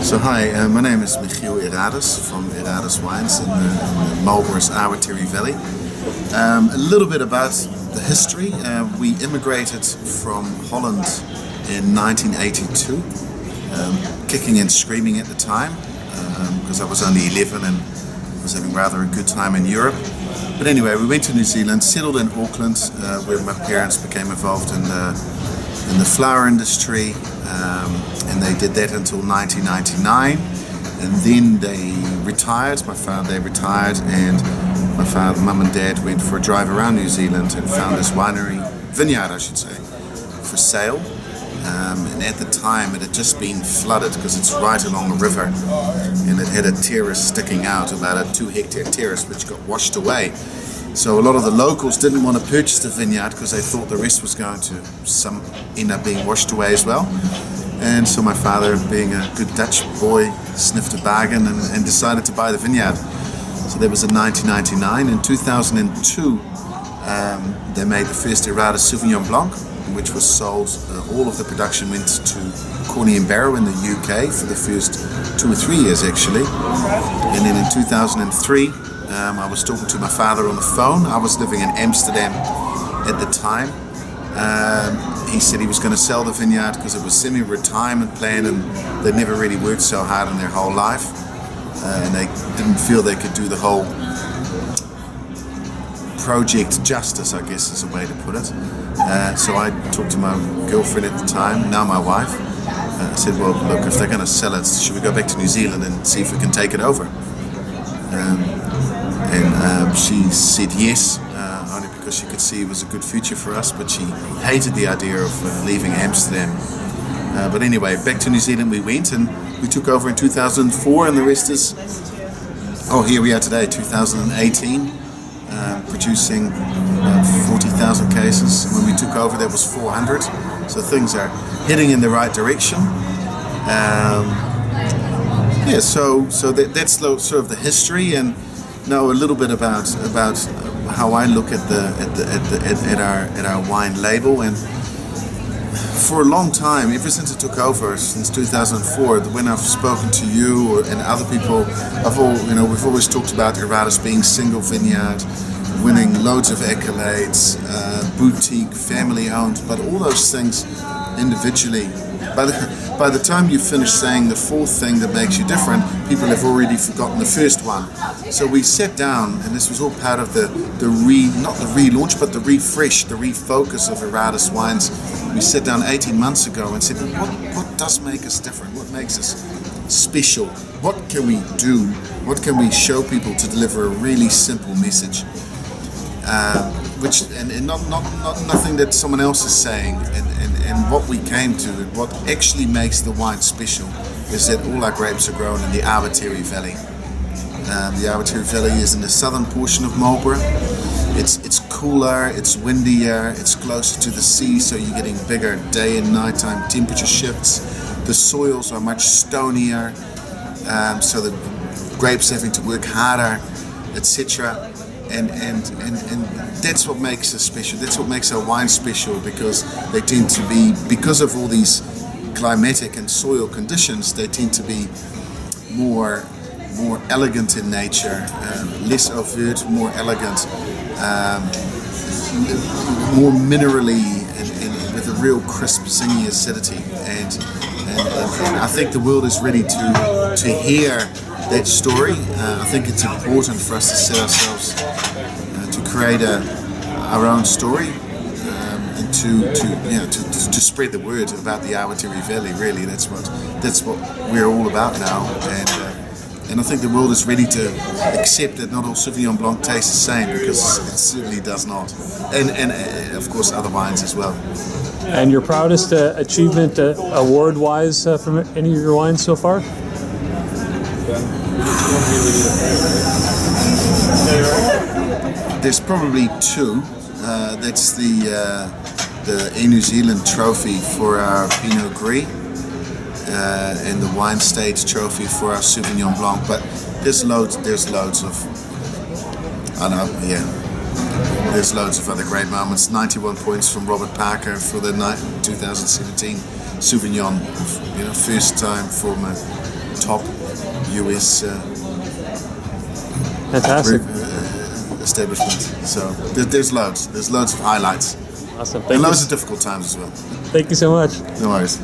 So hi, my name is Michiel Eradus from Eradus Wines in Marlborough's Awatere Valley. A little bit about the history. We immigrated from Holland in 1982, kicking and screaming at the time, because I was only 11 and was having rather a good time in Europe. But anyway, we went to New Zealand, settled in Auckland, where my parents became involved in the flower industry, and they did that until 1999, and then they retired. They retired, and my father, mum and dad went for a drive around New Zealand and found this vineyard, I should say, for sale. And at the time it had just been flooded because it's right along a river, and it had a terrace sticking out, about a 2-hectare terrace, which got washed away. So a lot of the locals didn't want to purchase the vineyard because they thought the rest was going to end up being washed away as well. And so my father, being a good Dutch boy, sniffed a bargain and decided to buy the vineyard. So that was in 1999. In 2002, they made the first Eradus Sauvignon Blanc, which was sold. All of the production went to Kost Restaurant in the UK for the first 2 or 3 years actually. And then in 2003, I was talking to my father on the phone. I was living in Amsterdam at the time. He said he was going to sell the vineyard because it was semi-retirement plan, and they'd never really worked so hard in their whole life, and they didn't feel they could do the whole project justice, I guess is a way to put it. So I talked to my girlfriend at the time, now my wife. I said, well, look, if they're going to sell it, should we go back to New Zealand and see if we can take it over? And she said yes, only because she could see it was a good future for us, but she hated the idea of leaving Amsterdam. But anyway, back to New Zealand we went, and we took over in 2004, and the rest is, here we are today, 2018, producing 40,000 cases. When we took over, there was 400, so things are heading in the right direction. So that's sort of the history, and now a little bit about how I look at our wine label. And for a long time, ever since it took over, since 2004, when I've spoken to you and other people, we've always talked about Eradus being single vineyard, winning loads of accolades, boutique, family owned, but all those things individually, by the time you finish saying the fourth thing that makes you different, people have already forgotten the first one. So we sat down, and this was all part of not the relaunch, but the refresh, the refocus of Eradus Wines. We sat down 18 months ago and said, what does make us different? What makes us special? What can we do? What can we show people to deliver a really simple message? Nothing that someone else is saying, and what we came to, and what actually makes the wine special, is that all our grapes are grown in the Awatere Valley. The Awatere Valley is in the southern portion of Marlborough. It's cooler, it's windier, it's closer to the sea, so you're getting bigger day and nighttime temperature shifts. The soils are much stonier, so the grapes having to work harder, etc. And that's what makes us special. That's what makes our wine special, because they tend to be, because of all these climatic and soil conditions, they tend to be more elegant in nature, less overt, more elegant, more minerally, and with a real crisp, zingy acidity. And I think the world is ready to hear that story. I think it's important for us to set ourselves to create our own story, and to spread the word about the Awatere Valley. Really, that's what we're all about now. And I think the world is ready to accept that not all Sauvignon Blanc tastes the same, because it certainly does not. And of course other wines as well. And your proudest achievement award-wise from any of your wines so far? There's probably two. That's the New Zealand trophy for our Pinot Gris, and the Wine Stage trophy for our Sauvignon Blanc. But there's loads of other great moments. 91 points from Robert Parker for the 2017 Sauvignon. First time from top US Fantastic. establishment. So there's loads of highlights Awesome. and Thank loads you. of difficult times as well. Thank you so much. No worries.